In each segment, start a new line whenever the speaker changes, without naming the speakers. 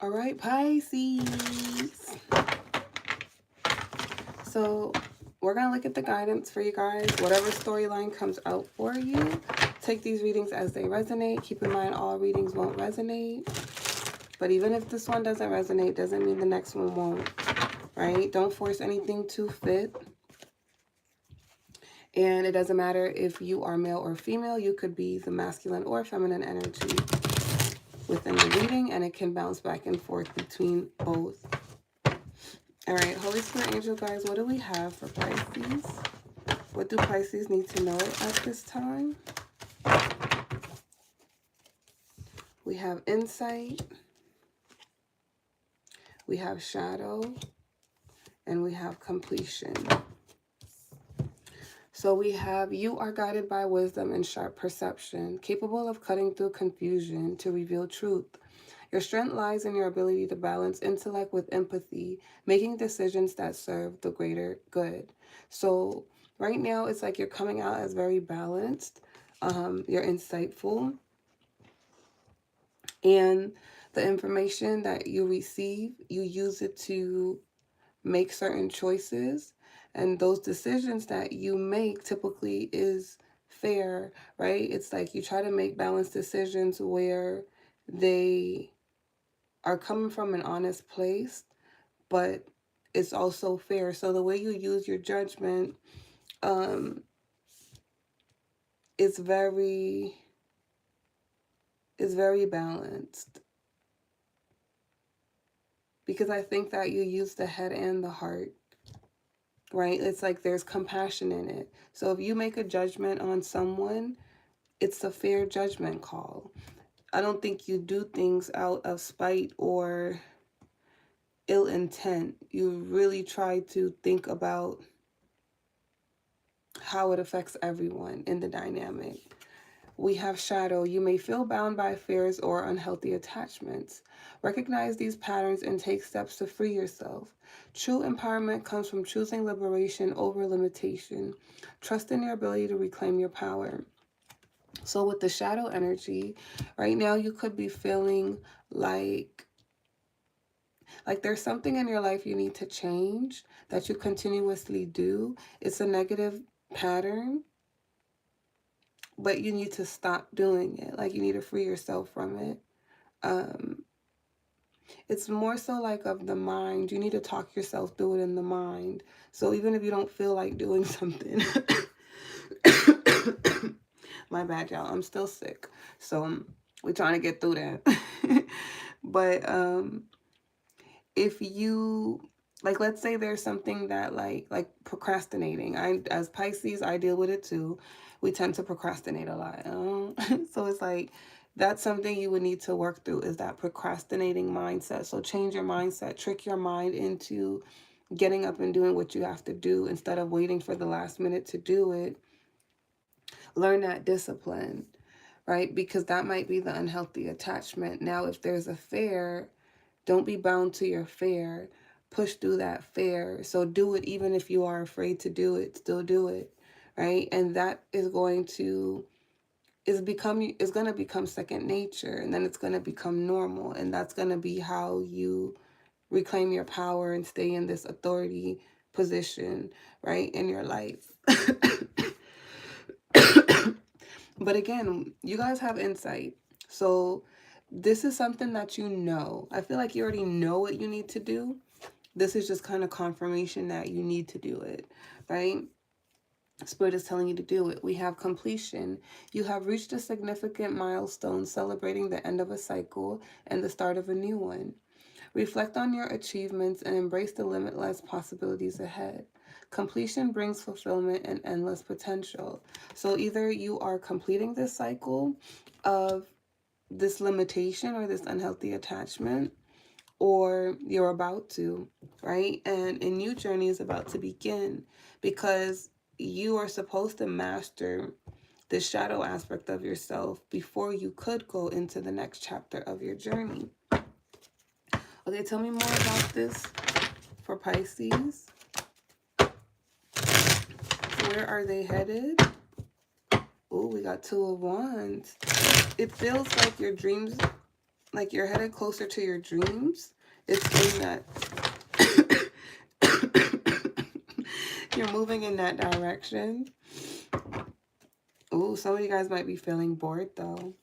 All right, Pisces. So we're going to look at the guidance for you guys. Whatever storyline comes out for you, take these readings as they resonate. Keep in mind all readings won't resonate. But even if this one doesn't resonate, doesn't mean the next one won't, right? Don't force anything to fit. And it doesn't matter if you are male or female. You could be the masculine or feminine energy within the reading, and it can bounce back and forth between both. All right, Holy Spirit, Angel Guides, what do we have for Pisces? What do Pisces need to know at this time? We have insight, we have shadow, and we have completion. So we have, you are guided by wisdom and sharp perception, capable of cutting through confusion to reveal truth. Your strength lies in your ability to balance intellect with empathy, making decisions that serve the greater good. So right now, it's like you're coming out as very balanced. You're insightful. And the information that you receive, you use it to make certain choices. And those decisions that you make typically is fair, right? It's like you try to make balanced decisions where they are coming from an honest place, but it's also fair. So the way you use your judgment is very balanced. Because I think that you use the head and the heart, right? It's like there's compassion in it. So if you make a judgment on someone, it's a fair judgment call. I don't think you do things out of spite or ill intent. You really try to think about how it affects everyone in the dynamic. We have shadow. You may feel bound by fears or unhealthy attachments. Recognize these patterns and take steps to free yourself. True empowerment comes from choosing liberation over limitation. Trust in your ability to reclaim your power. So with the shadow energy, right now you could be feeling like there's something in your life you need to change that you continuously do. It's a negative pattern, but you need to stop doing it. Like you need to free yourself from it. It's more so like of the mind. You need to talk yourself through it in the mind. So even if you don't feel like doing something, my bad, y'all. I'm still sick. So we're trying to get through that. But if you, like, let's say there's something that like procrastinating. As Pisces, I deal with it too. We tend to procrastinate a lot. So it's like, that's something you would need to work through, is that procrastinating mindset. So change your mindset, trick your mind into getting up and doing what you have to do instead of waiting for the last minute to do it. Learn that discipline, right? Because that might be the unhealthy attachment. Now, if there's a fear, don't be bound to your fear. Push through that fear. So do it even if you are afraid to do it, still do it, right? And that is going to become second nature, and then it's going to become normal, and that's going to be how you reclaim your power and stay in this authority position, right, in your life. But again, you guys have insight. So this is something that you know. I feel like you already know what you need to do. This is just kind of confirmation that you need to do it, right? Spirit is telling you to do it. We have completion. You have reached a significant milestone, celebrating the end of a cycle and the start of a new one. Reflect on your achievements and embrace the limitless possibilities ahead. Completion brings fulfillment and endless potential. So either you are completing this cycle of this limitation or this unhealthy attachment, or you're about to, right? And a new journey is about to begin, because you are supposed to master the shadow aspect of yourself before you could go into the next chapter of your journey. Okay, tell me more about this for Pisces. Where are they headed? Oh, we got Two of Wands. It feels like your dreams like you're headed closer to your dreams. It's in that you're moving in that direction. Ooh, some of you guys might be feeling bored though.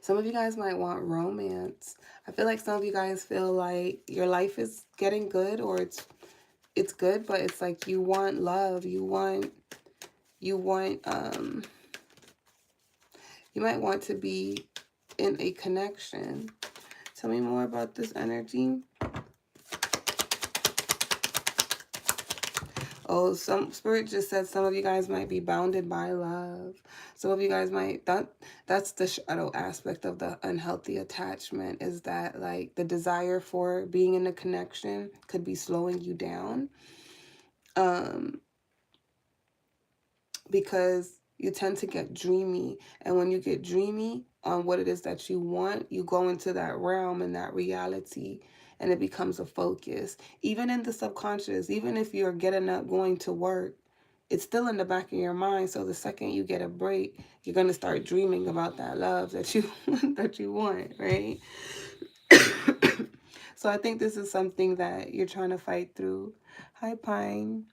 Some of you guys might want romance. I feel like some of you guys feel like your life is getting good, or it's good, but it's like you want love. You might want to be in a connection. Tell me more about this energy. Oh, some spirit just said some of you guys might be bounded by love. Some of you guys might, that's the shadow aspect of the unhealthy attachment, is that like the desire for being in a connection could be slowing you down. Because you tend to get dreamy. And when you get dreamy on what it is that you want, you go into that realm and that reality, and it becomes a focus. Even in the subconscious, even if you're getting up, going to work, it's still in the back of your mind. So the second you get a break, you're going to start dreaming about that love that you that you want, right? So I think this is something that you're trying to fight through. Hi, Pine.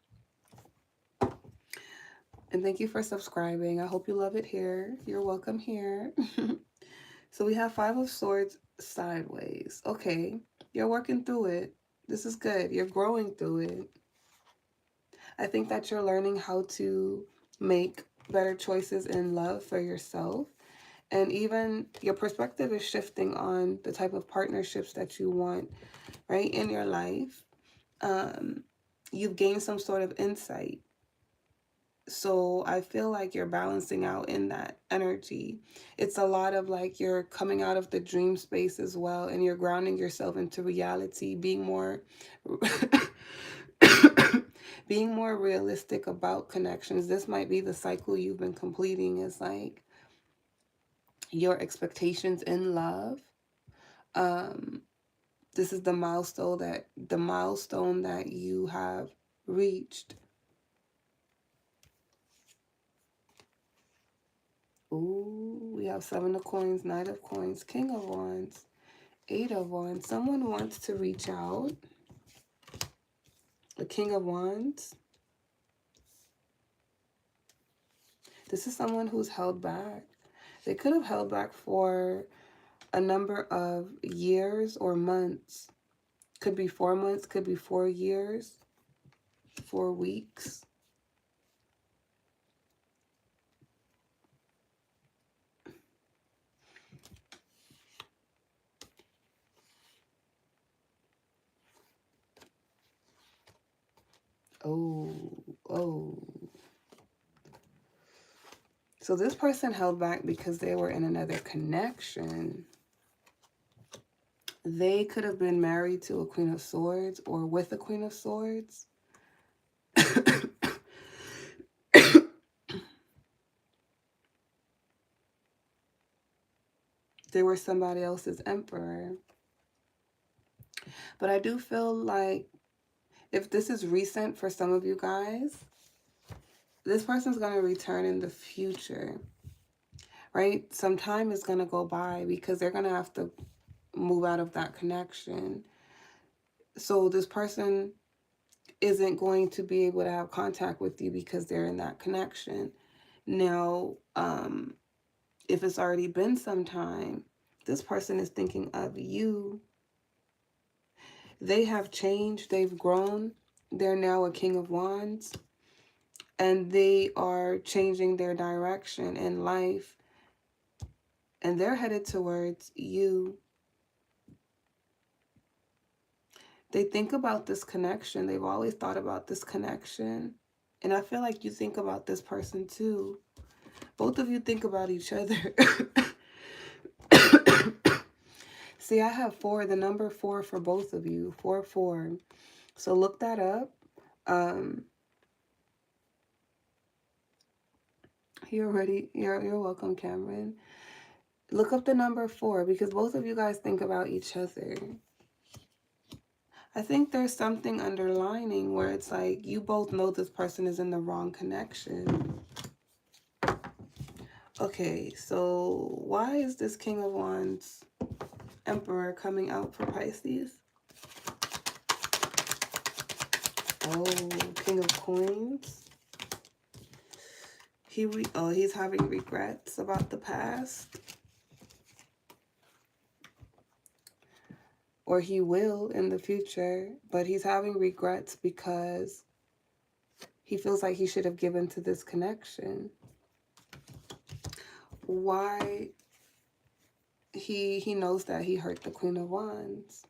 And thank you for subscribing. I hope you love it here. You're welcome here. So we have 5 of Swords sideways. Okay, you're working through it. This is good. You're growing through it. I think that you're learning how to make better choices in love for yourself. And even your perspective is shifting on the type of partnerships that you want, right, in your life. You've gained some sort of insight. So I feel like you're balancing out in that energy. It's a lot of like you're coming out of the dream space as well, and you're grounding yourself into reality, being more being more realistic about connections. This might be the cycle you've been completing, is like your expectations in love. This is the milestone that you have reached. Ooh, we have 7 of Coins, Knight of Coins, King of Wands, 8 of Wands. Someone wants to reach out. The King of Wands. This is someone who's held back. They could have held back for a number of years or months. Could be 4 months, could be 4 years, 4 weeks. Oh. So this person held back because they were in another connection. They could have been married to a Queen of Swords or with a Queen of Swords. They were somebody else's emperor. But I do feel like if this is recent for some of you guys, this person's going to return in the future, right? Some time is going to go by because they're going to have to move out of that connection. So this person isn't going to be able to have contact with you because they're in that connection. Now, if it's already been some time, this person is thinking of you. They have changed. They've grown. They're now a King of Wands. And they are changing their direction in life. And they're headed towards you. They think about this connection. They've always thought about this connection. And I feel like you think about this person too. Both of you think about each other. See, I have 4, the number 4 for both of you. 4. So look that up. You're welcome, Cameron. Look up the number 4 because both of you guys think about each other. I think there's something underlining where it's like you both know this person is in the wrong connection. Okay, so why is this King of Wands Emperor coming out for Pisces? Oh, King of Coins. He's having regrets about the past. Or he will in the future, but he's having regrets because he feels like he should have given to this connection. Why? He knows that he hurt the Queen of Wands.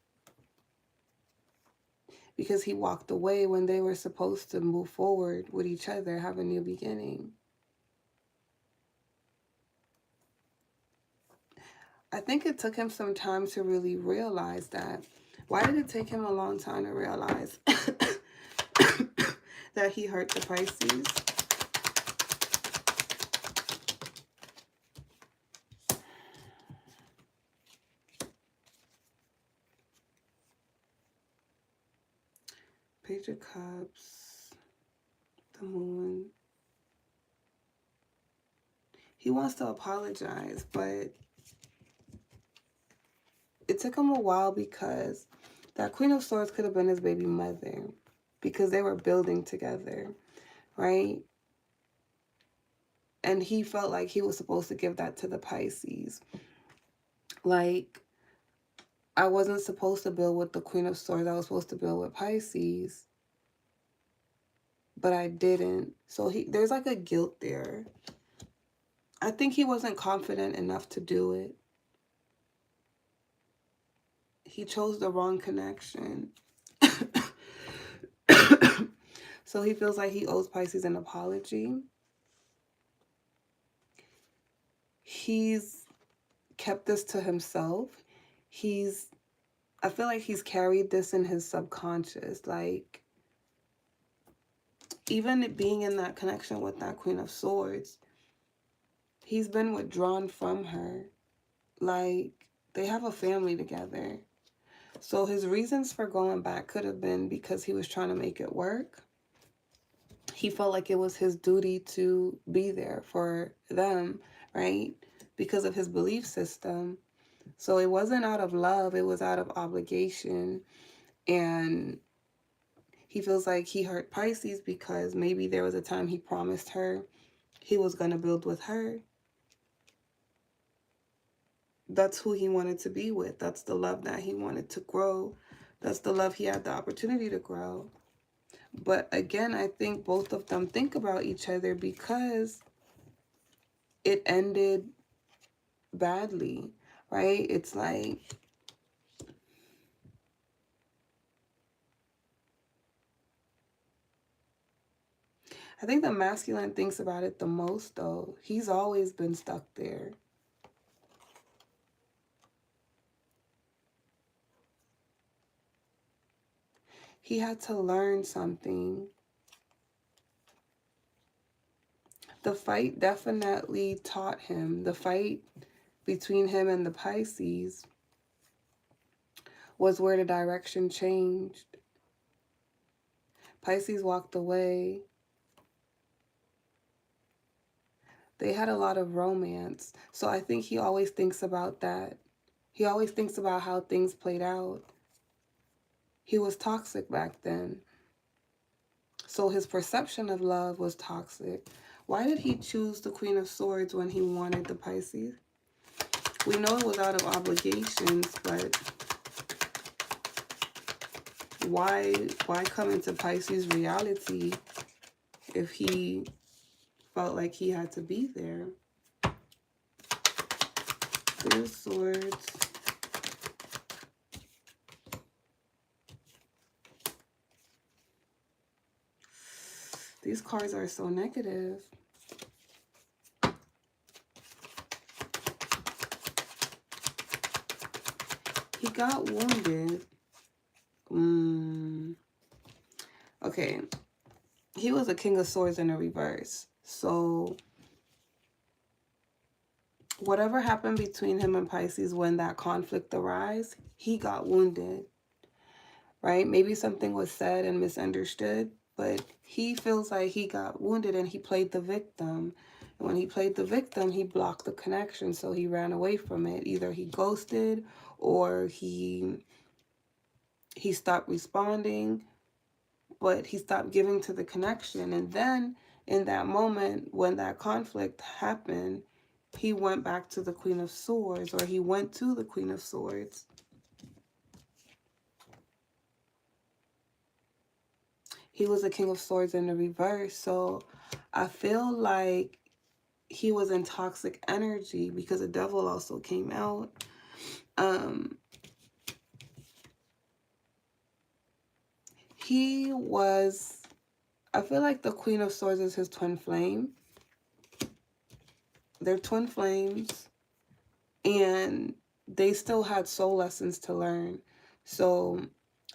Because he walked away when they were supposed to move forward with each other, have a new beginning. I think it took him some time to really realize that. Why did it take him a long time to realize that he hurt the Pisces? Page of Cups, the Moon. He wants to apologize, but it took him a while because that Queen of Swords could have been his baby mother because they were building together, right? And he felt like he was supposed to give that to the Pisces. Like, I wasn't supposed to build with the Queen of Swords. I was supposed to build with Pisces, but I didn't. So there's like a guilt there. I think he wasn't confident enough to do it. He chose the wrong connection. So he feels like he owes Pisces an apology. He's kept this to himself. I feel like he's carried this in his subconscious. Like, even being in that connection with that Queen of Swords, he's been withdrawn from her. Like, they have a family together. So his reasons for going back could have been because he was trying to make it work. He felt like it was his duty to be there for them, right? Because of his belief system. So it wasn't out of love, it was out of obligation. And he feels like he hurt Pisces because maybe there was a time he promised her he was going to build with her. That's who he wanted to be with. That's the love that he wanted to grow. That's the love he had the opportunity to grow. But again, I think both of them think about each other because it ended badly, right? It's like, I think the masculine thinks about it the most, though. He's always been stuck there. He had to learn something. The fight definitely taught him. The fight between him and the Pisces was where the direction changed. Pisces walked away. They had a lot of romance. So I think he always thinks about that. He always thinks about how things played out. He was toxic back then. So his perception of love was toxic. Why did he choose the Queen of Swords when he wanted the Pisces? We know it was out of obligations, but why come into Pisces reality if he felt like he had to be there? Three of Swords. These cards are so negative. He got wounded. Okay. He was a King of Swords in a reverse. So whatever happened between him and Pisces when that conflict arose, he got wounded. Right? Maybe something was said and misunderstood, but he feels like he got wounded and he played the victim. And when he played the victim, he blocked the connection, so he ran away from it. Either he ghosted or he stopped responding, but he stopped giving to the connection. And then in that moment, when that conflict happened, he went back to the Queen of Swords, or he went to the Queen of Swords. He was the King of Swords in the reverse. So I feel like he was in toxic energy because the devil also came out. He was, I feel like the Queen of Swords is his twin flame. They're twin flames, and they still had soul lessons to learn. So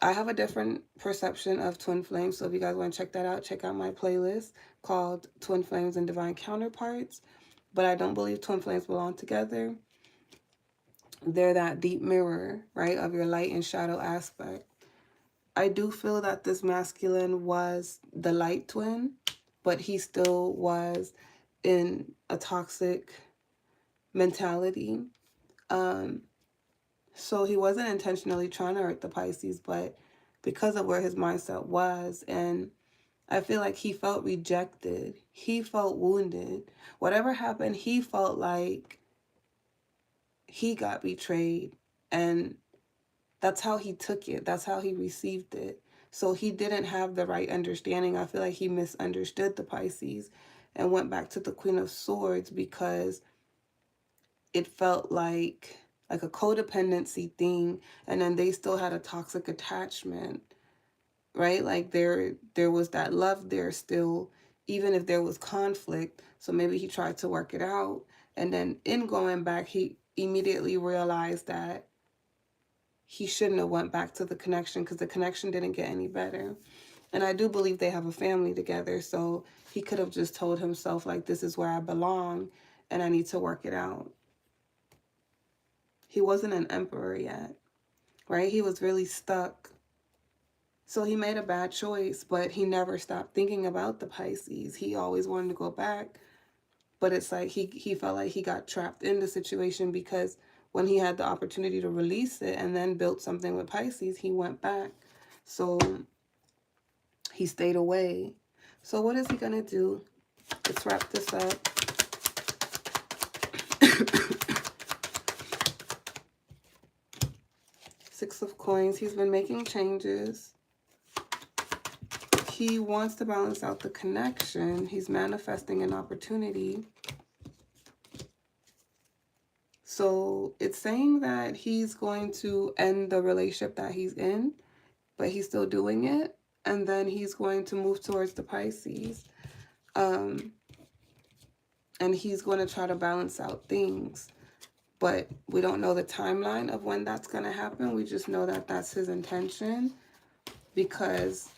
I have a different perception of twin flames. So if you guys want to check that out, check out my playlist called Twin Flames and Divine Counterparts. But I don't believe twin flames belong together. They're that deep mirror, right, of your light and shadow aspect. I do feel that this masculine was the light twin, but he still was in a toxic mentality. So he wasn't intentionally trying to hurt the Pisces, but because of where his mindset was, and I feel like he felt rejected. He felt wounded. Whatever happened, he felt like he got betrayed, and that's how he took it. That's how he received it. So he didn't have the right understanding. I feel like he misunderstood the Pisces and went back to the Queen of Swords because it felt like a codependency thing, and then they still had a toxic attachment, right? Like there was that love there still, even if there was conflict. So maybe he tried to work it out, and then in going back, he immediately realized that he shouldn't have went back to the connection because the connection didn't get any better. And I do believe they have a family together, so he could have just told himself, like, this is where I belong and I need to work it out. He wasn't an emperor yet, right? He was really stuck. So he made a bad choice, but he never stopped thinking about the Pisces. He always wanted to go back, but it's like he felt like he got trapped in the situation because when he had the opportunity to release it and then build something with Pisces, he went back. So he stayed away. So what is he going to do? Let's wrap this up. Six of Coins. He's been making changes. He wants to balance out the connection. He's manifesting an opportunity. So it's saying that he's going to end the relationship that he's in, but he's still doing it. And then he's going to move towards the Pisces. And he's going to try to balance out things. But we don't know the timeline of when that's going to happen. We just know that that's his intention because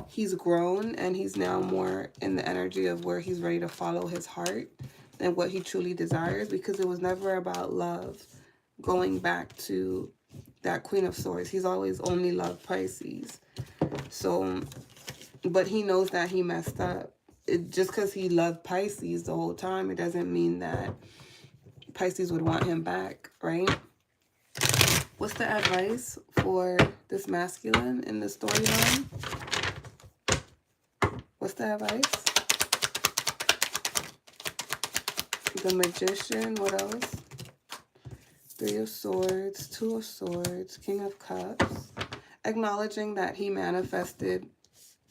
he's grown and he's now more in the energy of where he's ready to follow his heart than what he truly desires, because it was never about love. Going back to that Queen of Swords, he's always only loved Pisces. So, but he knows that he messed up. Just because he loved Pisces the whole time, it doesn't mean that Pisces would want him back, right? What's the advice for this masculine in the storyline? What's the advice? The Magician. What else? Three of Swords, Two of Swords, King of Cups. Acknowledging that he manifested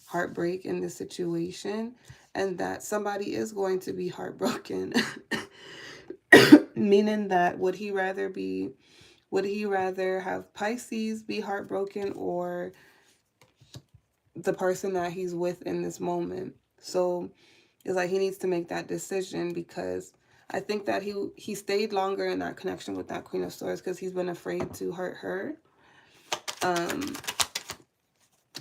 heartbreak in this situation and that somebody is going to be heartbroken. Meaning that would he rather have Pisces be heartbroken or the person that he's with in this moment? So it's like he needs to make that decision, because I think that he stayed longer in that connection with that Queen of Swords because he's been afraid to hurt her.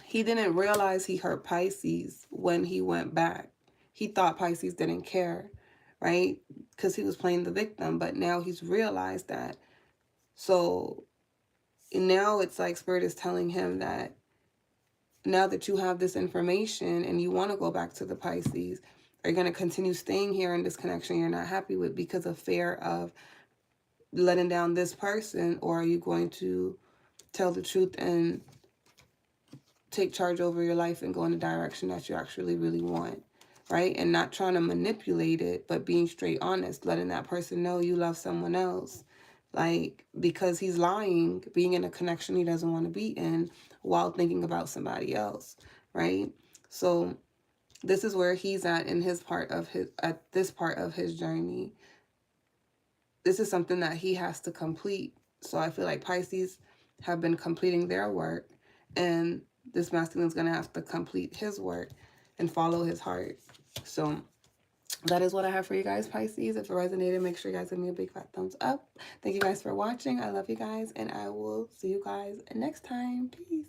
He didn't realize he hurt Pisces when he went back. He thought Pisces didn't care, right? Because he was playing the victim, but now he's realized that. So now it's like Spirit is telling him that now that you have this information and you want to go back to the Pisces, Are you going to continue staying here in this connection you're not happy with because of fear of letting down this person? Or are you going to tell the truth and take charge over your life and go in the direction that you actually really want, right? And not trying to manipulate it, but being straight honest, letting that person know you love someone else. Like, because he's lying, being in a connection he doesn't want to be in while thinking about somebody else, right? So this is where he's at in his part of his, at this part of his journey. This is something that he has to complete. So I feel like Pisces have been completing their work, and this masculine is going to have to complete his work and follow his heart. So that is what I have for you guys, Pisces. If it resonated, make sure you guys give me a big fat thumbs up. Thank you guys for watching. I love you guys, and I will see you guys next time. Peace.